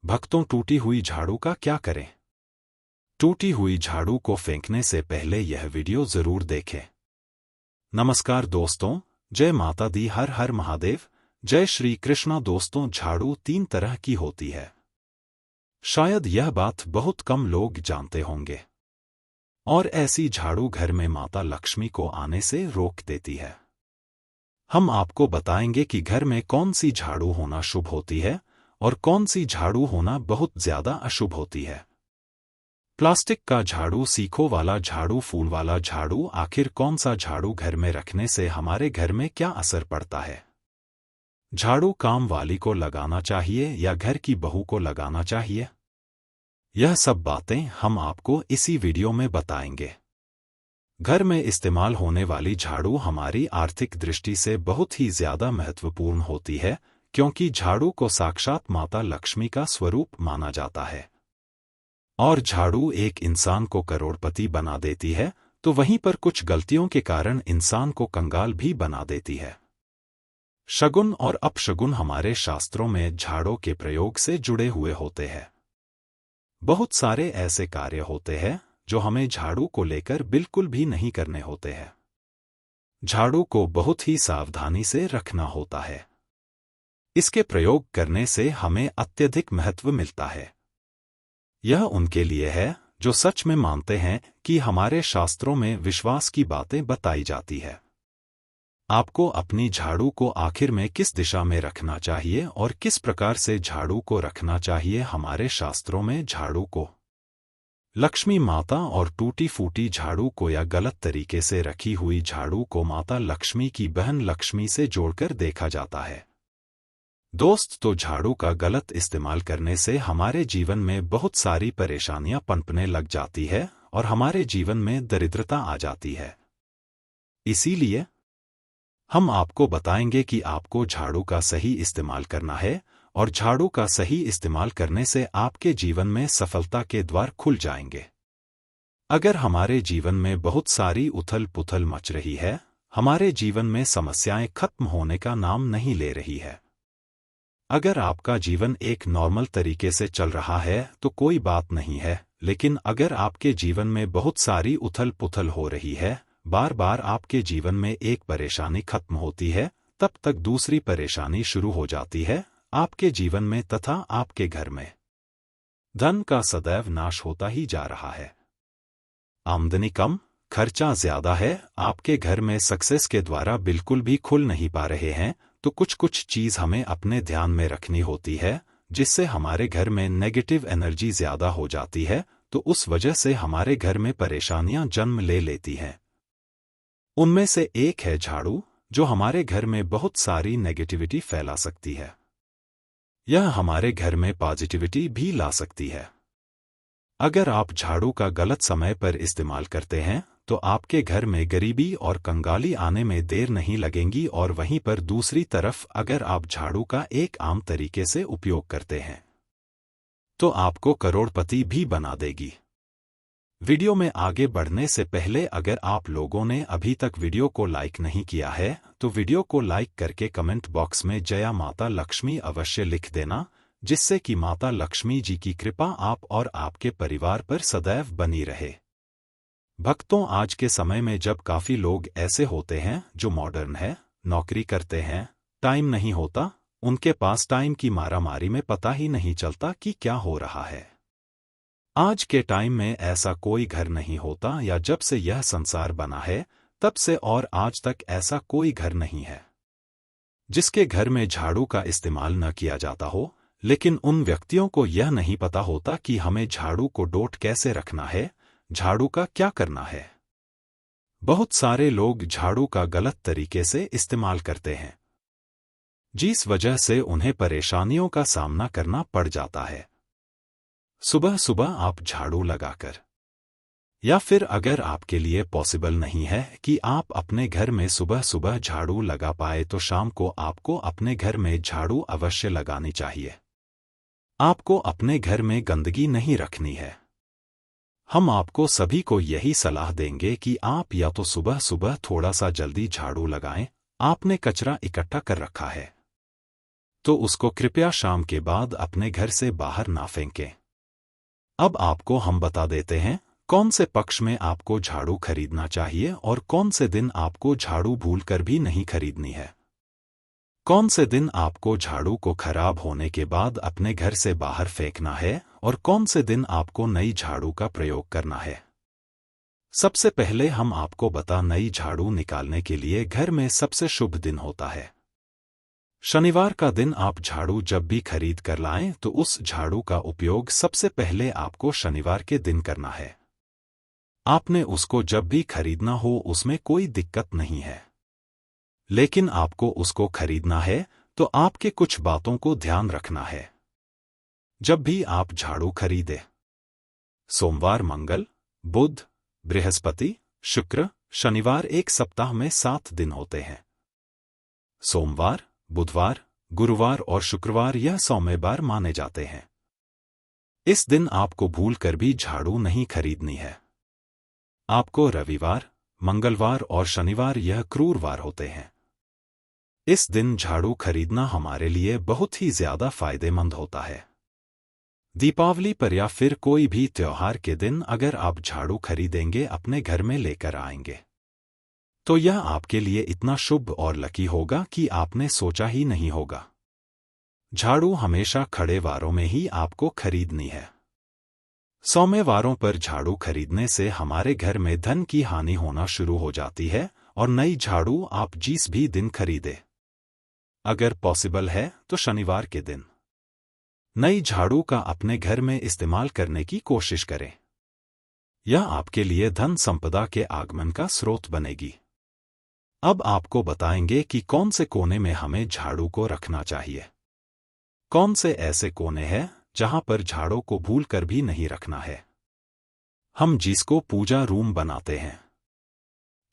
भक्तों, टूटी हुई झाड़ू का क्या करें? टूटी हुई झाड़ू को फेंकने से पहले यह वीडियो जरूर देखें। नमस्कार दोस्तों, जय माता दी, हर हर महादेव, जय श्री कृष्णा। दोस्तों, झाड़ू 3 तरह की होती है। शायद यह बात बहुत कम लोग जानते होंगे। और ऐसी झाड़ू घर में माता लक्ष्मी को आने से रोक देती है। हम आपको बताएंगे कि घर में कौन सी झाड़ू होना शुभ होती है और कौन सी झाड़ू होना बहुत ज्यादा अशुभ होती है। प्लास्टिक का झाड़ू, सीखों वाला झाड़ू, फूल वाला झाड़ू, आखिर कौन सा झाड़ू घर में रखने से हमारे घर में क्या असर पड़ता है? झाड़ू काम वाली को लगाना चाहिए या घर की बहू को लगाना चाहिए? यह सब बातें हम आपको इसी वीडियो में बताएंगे। घर में इस्तेमाल होने वाली झाड़ू हमारी आर्थिक दृष्टि से बहुत ही ज्यादा महत्वपूर्ण होती है, क्योंकि झाड़ू को साक्षात माता लक्ष्मी का स्वरूप माना जाता है। और झाड़ू एक इंसान को करोड़पति बना देती है, तो वहीं पर कुछ गलतियों के कारण इंसान को कंगाल भी बना देती है। शगुन और अपशगुन हमारे शास्त्रों में झाड़ू के प्रयोग से जुड़े हुए होते हैं। बहुत सारे ऐसे कार्य होते हैं जो हमें झाड़ू को लेकर बिल्कुल भी नहीं करने होते हैं। झाड़ू को बहुत ही सावधानी से रखना होता है। इसके प्रयोग करने से हमें अत्यधिक महत्व मिलता है। यह उनके लिए है जो सच में मानते हैं कि हमारे शास्त्रों में विश्वास की बातें बताई जाती है। आपको अपनी झाड़ू को आखिर में किस दिशा में रखना चाहिए और किस प्रकार से झाड़ू को रखना चाहिए। हमारे शास्त्रों में झाड़ू को लक्ष्मी माता और टूटी फूटी झाड़ू को या गलत तरीके से रखी हुई झाड़ू को माता लक्ष्मी की बहन लक्ष्मी से जोड़कर देखा जाता है। दोस्त, तो झाड़ू का गलत इस्तेमाल करने से हमारे जीवन में बहुत सारी परेशानियां पनपने लग जाती है और हमारे जीवन में दरिद्रता आ जाती है। इसीलिए हम आपको बताएंगे कि आपको झाड़ू का सही इस्तेमाल करना है, और झाड़ू का सही इस्तेमाल करने से आपके जीवन में सफलता के द्वार खुल जाएंगे। अगर हमारे जीवन में बहुत सारी उथल पुथल मच रही है, हमारे जीवन में समस्याएं खत्म होने का नाम नहीं ले रही है, अगर आपका जीवन एक नॉर्मल तरीके से चल रहा है तो कोई बात नहीं है, लेकिन अगर आपके जीवन में बहुत सारी उथल पुथल हो रही है, बार बार आपके जीवन में एक परेशानी खत्म होती है, तब तक दूसरी परेशानी शुरू हो जाती है आपके जीवन में तथा आपके घर में। धन का सदैव नाश होता ही जा रहा है। आमदनी कम, खर्चा ज्यादा है, आपके घर में सक्सेस के द्वारा बिल्कुल भी खुल नहीं पा रहे हैं, तो कुछ चीज हमें अपने ध्यान में रखनी होती है, जिससे हमारे घर में नेगेटिव एनर्जी ज्यादा हो जाती है, तो उस वजह से हमारे घर में परेशानियां जन्म ले लेती हैं। उनमें से एक है झाड़ू, जो हमारे घर में बहुत सारी नेगेटिविटी फैला सकती है। यह हमारे घर में पॉजिटिविटी भी ला सकती है। अगर आप झाड़ू का गलत समय पर इस्तेमाल करते हैं तो आपके घर में गरीबी और कंगाली आने में देर नहीं लगेंगी, और वहीं पर दूसरी तरफ अगर आप झाड़ू का एक आम तरीके से उपयोग करते हैं तो आपको करोड़पति भी बना देगी। वीडियो में आगे बढ़ने से पहले अगर आप लोगों ने अभी तक वीडियो को लाइक नहीं किया है तो वीडियो को लाइक करके कमेंट बॉक्स में जय माता लक्ष्मी अवश्य लिख देना, जिससे कि माता लक्ष्मी जी की कृपा आप और आपके परिवार पर सदैव बनी रहे। भक्तों, आज के समय में जब काफी लोग ऐसे होते हैं जो मॉडर्न है, नौकरी करते हैं, टाइम नहीं होता, उनके पास टाइम की मारामारी में पता ही नहीं चलता कि क्या हो रहा है। आज के टाइम में ऐसा कोई घर नहीं होता, या जब से यह संसार बना है तब से और आज तक ऐसा कोई घर नहीं है जिसके घर में झाड़ू का इस्तेमाल न किया जाता हो। लेकिन उन व्यक्तियों को यह नहीं पता होता कि हमें झाड़ू को डोट कैसे रखना है, झाड़ू का क्या करना है। बहुत सारे लोग झाड़ू का गलत तरीके से इस्तेमाल करते हैं, जिस वजह से उन्हें परेशानियों का सामना करना पड़ जाता है। सुबह सुबह आप झाड़ू लगाकर, या फिर अगर आपके लिए पॉसिबल नहीं है कि आप अपने घर में सुबह सुबह झाड़ू लगा पाए, तो शाम को आपको अपने घर में झाड़ू अवश्य लगानी चाहिए। आपको अपने घर में गंदगी नहीं रखनी है। हम आपको सभी को यही सलाह देंगे कि आप या तो सुबह सुबह थोड़ा सा जल्दी झाड़ू लगाएं, आपने कचरा इकट्ठा कर रखा है, तो उसको कृपया शाम के बाद अपने घर से बाहर ना फेंकें। अब आपको हम बता देते हैं कौन से पक्ष में आपको झाड़ू खरीदना चाहिए और कौन से दिन आपको झाड़ू भूलकर भी नहीं खरीदनी है। कौन से दिन आपको झाड़ू को खराब होने के बाद अपने घर से बाहर फेंकना है और कौन से दिन आपको नई झाड़ू का प्रयोग करना है। सबसे पहले हम आपको बता नई झाड़ू निकालने के लिए घर में सबसे शुभ दिन होता है शनिवार का दिन। आप झाड़ू जब भी खरीद कर लाएं तो उस झाड़ू का उपयोग सबसे पहले आपको शनिवार के दिन करना है। आपने उसको जब भी खरीदना हो उसमें कोई दिक्कत नहीं है, लेकिन आपको उसको खरीदना है तो आपके कुछ बातों को ध्यान रखना है जब भी आप झाड़ू खरीदें। सोमवार, मंगल, बुध, बृहस्पति, शुक्र, शनिवार एक सप्ताह में 7 दिन होते हैं। सोमवार, बुधवार, गुरुवार और शुक्रवार यह सौम्यवार माने जाते हैं। इस दिन आपको भूलकर भी झाड़ू नहीं खरीदनी है। आपको रविवार, मंगलवार और शनिवार यह क्रूरवार होते हैं। इस दिन झाड़ू खरीदना हमारे लिए बहुत ही ज्यादा फायदेमंद होता है। दीपावली पर या फिर कोई भी त्योहार के दिन अगर आप झाड़ू खरीदेंगे अपने घर में लेकर आएंगे तो यह आपके लिए इतना शुभ और लकी होगा कि आपने सोचा ही नहीं होगा। झाड़ू हमेशा खड़े वारों में ही आपको खरीदनी है। सौम्यवारों पर झाड़ू खरीदने से हमारे घर में धन की हानि होना शुरू हो जाती है और नई झाड़ू आप जिस भी दिन खरीदे, अगर पॉसिबल है तो शनिवार के दिन नई झाड़ू का अपने घर में इस्तेमाल करने की कोशिश करें। यह आपके लिए धन संपदा के आगमन का स्रोत बनेगी। अब आपको बताएंगे कि कौन से कोने में हमें झाड़ू को रखना चाहिए। कौन से ऐसे कोने हैं जहां पर झाड़ू को भूलकर भी नहीं रखना है। हम जिसको पूजा रूम बनाते हैं,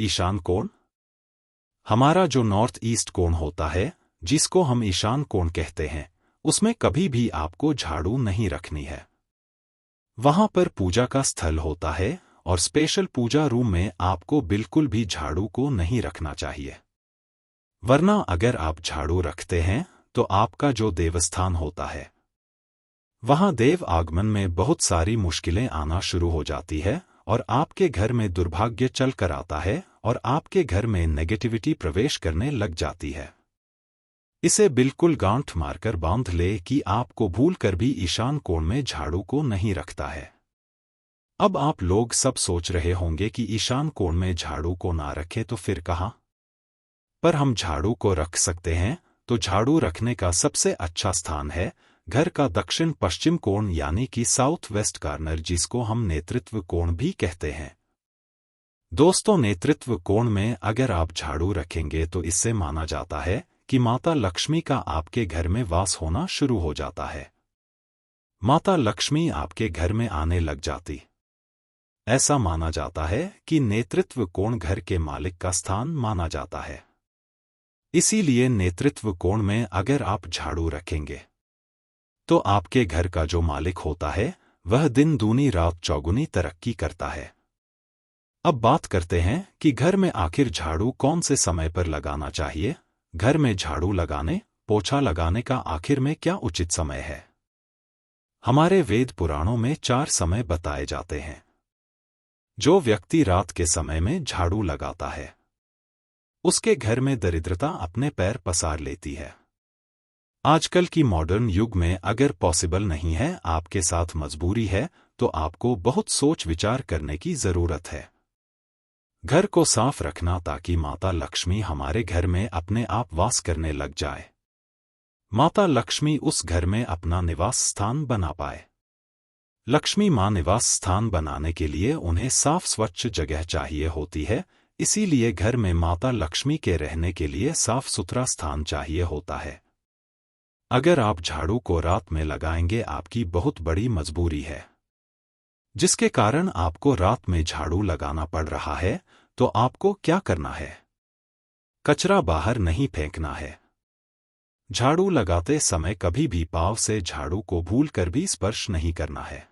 ईशान कोण, हमारा जो नॉर्थ ईस्ट कोण होता है जिसको हम ईशान कोण कहते हैं, उसमें कभी भी आपको झाड़ू नहीं रखनी है। वहां पर पूजा का स्थल होता है और स्पेशल पूजा रूम में आपको बिल्कुल भी झाड़ू को नहीं रखना चाहिए। वरना अगर आप झाड़ू रखते हैं तो आपका जो देवस्थान होता है वहां देव आगमन में बहुत सारी मुश्किलें आना शुरू हो जाती है और आपके घर में दुर्भाग्य चल कर आता है और आपके घर में नेगेटिविटी प्रवेश करने लग जाती है। इसे बिल्कुल गांठ मारकर बांध ले कि आपको भूलकर भी ईशान कोण में झाड़ू को नहीं रखता है। अब आप लोग सब सोच रहे होंगे कि ईशान कोण में झाड़ू को ना रखें तो फिर कहाँ पर हम झाड़ू को रख सकते हैं। तो झाड़ू रखने का सबसे अच्छा स्थान है घर का दक्षिण पश्चिम कोण यानी कि साउथ वेस्ट कॉर्नर, जिसको हम नेतृत्व कोण भी कहते हैं। दोस्तों, नेतृत्व कोण में अगर आप झाड़ू रखेंगे तो इससे माना जाता है कि माता लक्ष्मी का आपके घर में वास होना शुरू हो जाता है। माता लक्ष्मी आपके घर में आने लग जाती। ऐसा माना जाता है कि नेतृत्व कोण घर के मालिक का स्थान माना जाता है। इसीलिए नेतृत्व कोण में अगर आप झाड़ू रखेंगे तो आपके घर का जो मालिक होता है वह दिन दूनी रात चौगुनी तरक्की करता है। अब बात करते हैं कि घर में आखिर झाड़ू कौन से समय पर लगाना चाहिए। घर में झाड़ू लगाने, पोछा लगाने का आखिर में क्या उचित समय है। हमारे वेद पुराणों में 4 समय बताए जाते हैं। जो व्यक्ति रात के समय में झाड़ू लगाता है उसके घर में दरिद्रता अपने पैर पसार लेती है। आजकल की मॉडर्न युग में अगर पॉसिबल नहीं है, आपके साथ मजबूरी है, तो आपको बहुत सोच विचार करने की जरूरत है। घर को साफ रखना ताकि माता लक्ष्मी हमारे घर में अपने आप वास करने लग जाए। माता लक्ष्मी उस घर में अपना निवास स्थान बना पाए। लक्ष्मी मां निवास स्थान बनाने के लिए उन्हें साफ स्वच्छ जगह चाहिए होती है। इसीलिए घर में माता लक्ष्मी के रहने के लिए साफ सुथरा स्थान चाहिए होता है। अगर आप झाड़ू को रात में लगाएंगे, आपकी बहुत बड़ी मजबूरी है जिसके कारण आपको रात में झाड़ू लगाना पड़ रहा है, तो आपको क्या करना है? कचरा बाहर नहीं फेंकना है। झाड़ू लगाते समय कभी भी पांव से झाड़ू को भूलकर भी स्पर्श नहीं करना है।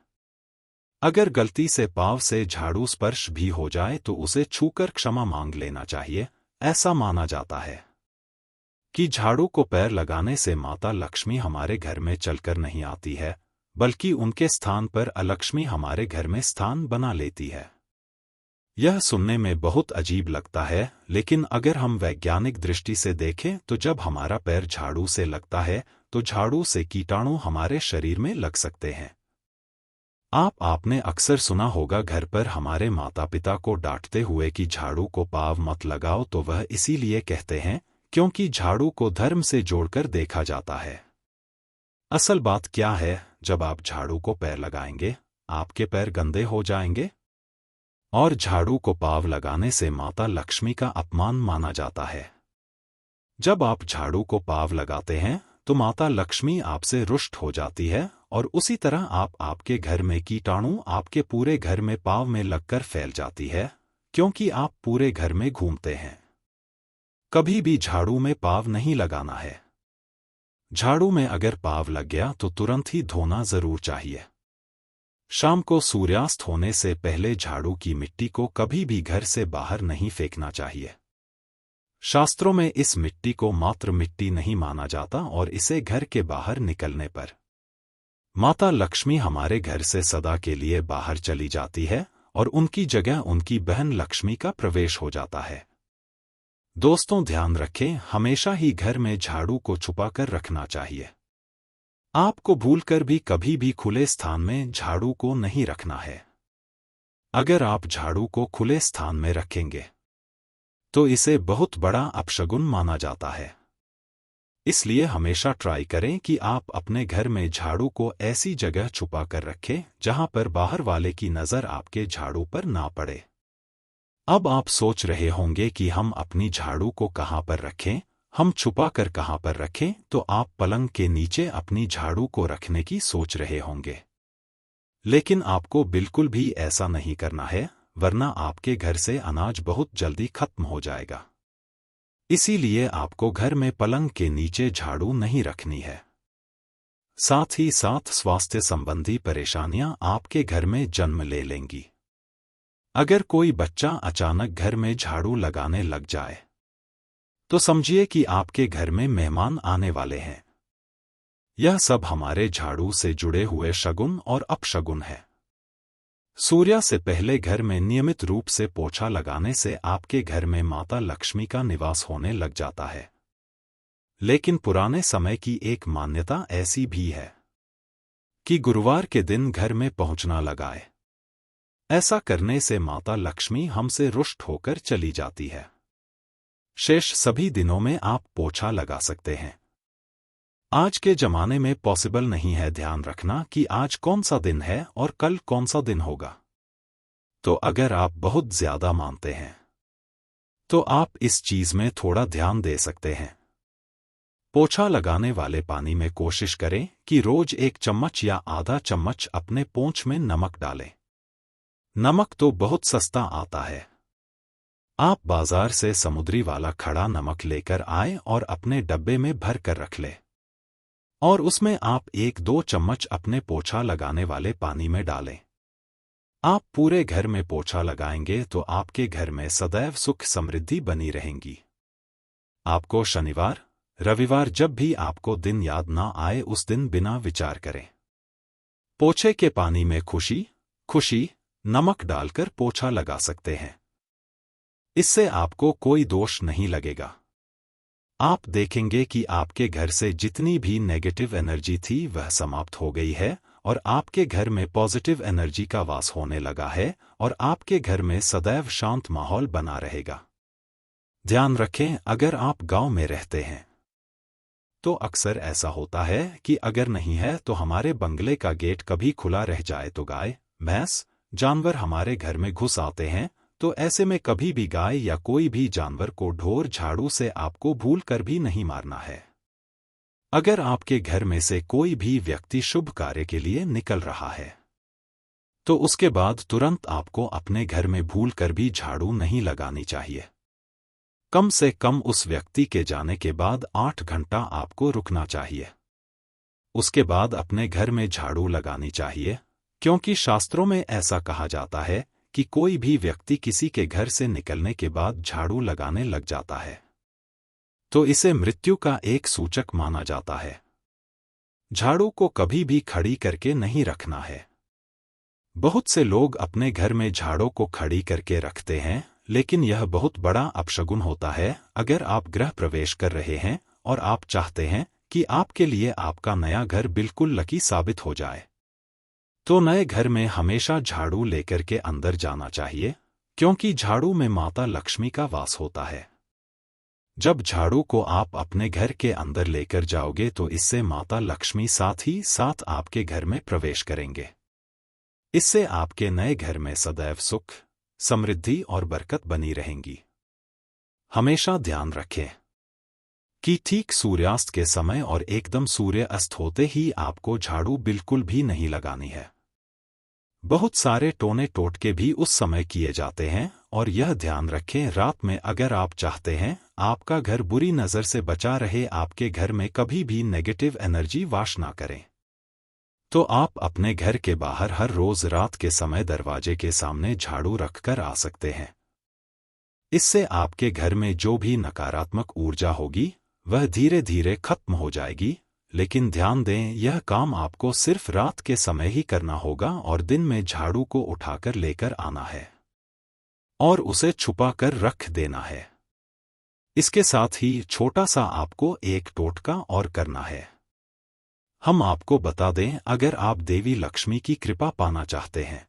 अगर गलती से पांव से झाड़ू स्पर्श भी हो जाए तो उसे छूकर क्षमा मांग लेना चाहिए, ऐसा माना जाता है। कि झाड़ू को पैर लगाने से माता लक्ष्मी हमारे घर में चलकर नहीं आती है, बल्कि उनके स्थान पर अलक्ष्मी हमारे घर में स्थान बना लेती है। यह सुनने में बहुत अजीब लगता है, लेकिन अगर हम वैज्ञानिक दृष्टि से देखें तो जब हमारा पैर झाड़ू से लगता है तो झाड़ू से कीटाणु हमारे शरीर में लग सकते हैं। आपने अक्सर सुना होगा घर पर हमारे माता पिता को डांटते हुए कि झाड़ू को पाँव मत लगाओ, तो वह इसीलिए कहते हैं क्योंकि झाड़ू को धर्म से जोड़कर देखा जाता है। असल बात क्या है, जब आप झाड़ू को पैर लगाएंगे आपके पैर गंदे हो जाएंगे, और झाड़ू को पाँव लगाने से माता लक्ष्मी का अपमान माना जाता है। जब आप झाड़ू को पाँव लगाते हैं तो माता लक्ष्मी आपसे रुष्ट हो जाती है, और उसी तरह आपके घर में कीटाणु आपके पूरे घर में पाँव में लगकर फैल जाती है, क्योंकि आप पूरे घर में घूमते हैं। कभी भी झाड़ू में पाँव नहीं लगाना है। झाड़ू में अगर पाँव लग गया तो तुरंत ही धोना जरूर चाहिए। शाम को सूर्यास्त होने से पहले झाड़ू की मिट्टी को कभी भी घर से बाहर नहीं फेंकना चाहिए। शास्त्रों में इस मिट्टी को मात्र मिट्टी नहीं माना जाता, और इसे घर के बाहर निकलने पर माता लक्ष्मी हमारे घर से सदा के लिए बाहर चली जाती है, और उनकी जगह उनकी बहन लक्ष्मी का प्रवेश हो जाता है। दोस्तों, ध्यान रखें, हमेशा ही घर में झाड़ू को छुपा कर रखना चाहिए। आपको भूलकर भी कभी भी खुले स्थान में झाड़ू को नहीं रखना है। अगर आप झाड़ू को खुले स्थान में रखेंगे तो इसे बहुत बड़ा अपशगुन माना जाता है। इसलिए हमेशा ट्राई करें कि आप अपने घर में झाड़ू को ऐसी जगह छुपा कर रखें जहां पर बाहर वाले की नजर आपके झाड़ू पर ना पड़े। अब आप सोच रहे होंगे कि हम अपनी झाड़ू को कहां पर रखें, हम छुपा कर कहां पर रखें, तो आप पलंग के नीचे अपनी झाड़ू को रखने की सोच रहे होंगे। लेकिन आपको बिल्कुल भी ऐसा नहीं करना है, वरना आपके घर से अनाज बहुत जल्दी खत्म हो जाएगा। इसीलिए आपको घर में पलंग के नीचे झाड़ू नहीं रखनी है। साथ ही साथ स्वास्थ्य संबंधी परेशानियां आपके घर में जन्म ले लेंगी। अगर कोई बच्चा अचानक घर में झाड़ू लगाने लग जाए तो समझिए कि आपके घर में मेहमान आने वाले हैं। यह सब हमारे झाड़ू से जुड़े हुए शगुन और अपशगुन है। सूर्य से पहले घर में नियमित रूप से पोछा लगाने से आपके घर में माता लक्ष्मी का निवास होने लग जाता है। लेकिन पुराने समय की एक मान्यता ऐसी भी है कि गुरुवार के दिन घर में पहुंचना लगाए। ऐसा करने से माता लक्ष्मी हमसे रुष्ट होकर चली जाती है। शेष सभी दिनों में आप पोछा लगा सकते हैं। आज के जमाने में पॉसिबल नहीं है ध्यान रखना कि आज कौन सा दिन है और कल कौन सा दिन होगा। तो अगर आप बहुत ज्यादा मानते हैं तो आप इस चीज में थोड़ा ध्यान दे सकते हैं। पोछा लगाने वाले पानी में कोशिश करें कि रोज 1 चम्मच या आधा चम्मच अपने पोंछ में नमक डालें। नमक तो बहुत सस्ता आता है। आप बाजार से समुद्री वाला खड़ा नमक लेकर आए और अपने डब्बे में भर कर रख लें, और उसमें आप 1-2 चम्मच अपने पोछा लगाने वाले पानी में डालें। आप पूरे घर में पोछा लगाएंगे तो आपके घर में सदैव सुख समृद्धि बनी रहेंगी। आपको शनिवार, रविवार जब भी आपको दिन याद ना आए उस दिन बिना विचार करें पोछे के पानी में खुशी नमक डालकर पोछा लगा सकते हैं। इससे आपको कोई दोष नहीं लगेगा। आप देखेंगे कि आपके घर से जितनी भी नेगेटिव एनर्जी थी वह समाप्त हो गई है, और आपके घर में पॉजिटिव एनर्जी का वास होने लगा है, और आपके घर में सदैव शांत माहौल बना रहेगा। ध्यान रखें, अगर आप गांव में रहते हैं तो अक्सर ऐसा होता है कि अगर नहीं है तो हमारे बंगले का गेट कभी खुला रह जाए तो गाय, भैंस, जानवर हमारे घर में घुस आते हैं। तो ऐसे में कभी भी गाय या कोई भी जानवर को ढोर झाड़ू से आपको भूल कर भी नहीं मारना है। अगर आपके घर में से कोई भी व्यक्ति शुभ कार्य के लिए निकल रहा है तो उसके बाद तुरंत आपको अपने घर में भूल कर भी झाड़ू नहीं लगानी चाहिए। कम से कम उस व्यक्ति के जाने के बाद 8 घंटा आपको रुकना चाहिए। उसके बाद अपने घर में झाड़ू लगानी चाहिए, क्योंकि शास्त्रों में ऐसा कहा जाता है कि कोई भी व्यक्ति किसी के घर से निकलने के बाद झाड़ू लगाने लग जाता है तो इसे मृत्यु का एक सूचक माना जाता है। झाड़ू को कभी भी खड़ी करके नहीं रखना है। बहुत से लोग अपने घर में झाड़ू को खड़ी करके रखते हैं, लेकिन यह बहुत बड़ा अपशगुन होता है। अगर आप गृह प्रवेश कर रहे हैं और आप चाहते हैं कि आपके लिए आपका नया घर बिल्कुल लकी साबित हो जाए, तो नए घर में हमेशा झाड़ू लेकर के अंदर जाना चाहिए, क्योंकि झाड़ू में माता लक्ष्मी का वास होता है। जब झाड़ू को आप अपने घर के अंदर लेकर जाओगे तो इससे माता लक्ष्मी साथ ही साथ आपके घर में प्रवेश करेंगे। इससे आपके नए घर में सदैव सुख, समृद्धि और बरकत बनी रहेंगी। हमेशा ध्यान रखें कि ठीक सूर्यास्त के समय और एकदम सूर्य अस्त होते ही आपको झाड़ू बिल्कुल भी नहीं लगानी है। बहुत सारे टोने टोटके भी उस समय किए जाते हैं, और यह ध्यान रखें रात में अगर आप चाहते हैं आपका घर बुरी नज़र से बचा रहे, आपके घर में कभी भी नेगेटिव एनर्जी वास ना करें, तो आप अपने घर के बाहर हर रोज रात के समय दरवाजे के सामने झाड़ू रखकर आ सकते हैं। इससे आपके घर में जो भी नकारात्मक ऊर्जा होगी वह धीरे धीरे खत्म हो जाएगी। लेकिन ध्यान दें, यह काम आपको सिर्फ रात के समय ही करना होगा और दिन में झाड़ू को उठाकर लेकर आना है और उसे छुपा कर रख देना है। इसके साथ ही छोटा सा आपको एक टोटका और करना है। हम आपको बता दें, अगर आप देवी लक्ष्मी की कृपा पाना चाहते हैं,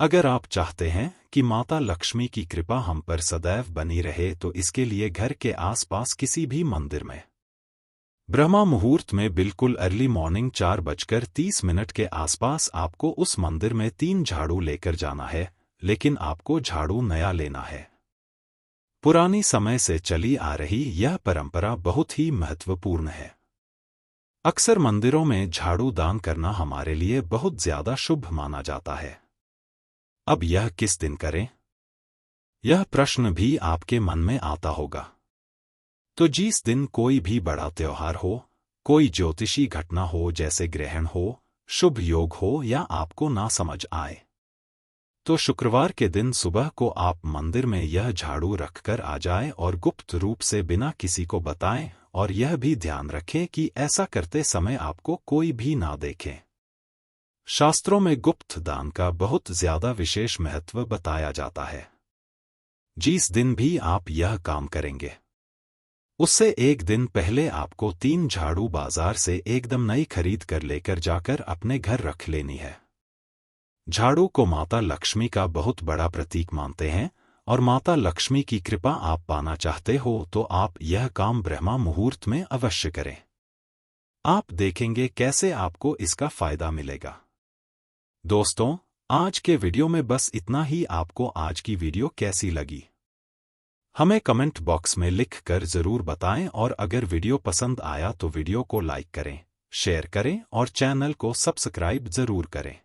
अगर आप चाहते हैं कि माता लक्ष्मी की कृपा हम पर सदैव बनी रहे, तो इसके लिए घर के आसपास किसी भी मंदिर में ब्रह्मा मुहूर्त में बिल्कुल अर्ली मॉर्निंग 4:30 के आसपास आपको उस मंदिर में 3 झाड़ू लेकर जाना है। लेकिन आपको झाड़ू नया लेना है। पुरानी समय से चली आ रही यह परंपरा बहुत ही महत्वपूर्ण है। अक्सर मंदिरों में झाड़ू दान करना हमारे लिए बहुत ज्यादा शुभ माना जाता है। अब यह किस दिन करें, यह प्रश्न भी आपके मन में आता होगा। तो जिस दिन कोई भी बड़ा त्योहार हो, कोई ज्योतिषी घटना हो जैसे ग्रहण हो, शुभ योग हो, या आपको ना समझ आए, तो शुक्रवार के दिन सुबह को आप मंदिर में यह झाड़ू रखकर आ जाएं और गुप्त रूप से बिना किसी को बताएं, और यह भी ध्यान रखें कि ऐसा करते समय आपको कोई भी ना देखे। शास्त्रों में गुप्त दान का बहुत ज्यादा विशेष महत्व बताया जाता है। जिस दिन भी आप यह काम करेंगे उससे एक दिन पहले आपको 3 झाड़ू बाजार से एकदम नई खरीद कर लेकर जाकर अपने घर रख लेनी है। झाड़ू को माता लक्ष्मी का बहुत बड़ा प्रतीक मानते हैं, और माता लक्ष्मी की कृपा आप पाना चाहते हो तो आप यह काम ब्रह्मा मुहूर्त में अवश्य करें। आप देखेंगे कैसे आपको इसका फायदा मिलेगा। दोस्तों, आज के वीडियो में बस इतना ही। आपको आज की वीडियो कैसी लगी हमें कमेंट बॉक्स में लिख कर जरूर बताएं, और अगर वीडियो पसंद आया तो वीडियो को लाइक करें, शेयर करें और चैनल को सब्सक्राइब जरूर करें।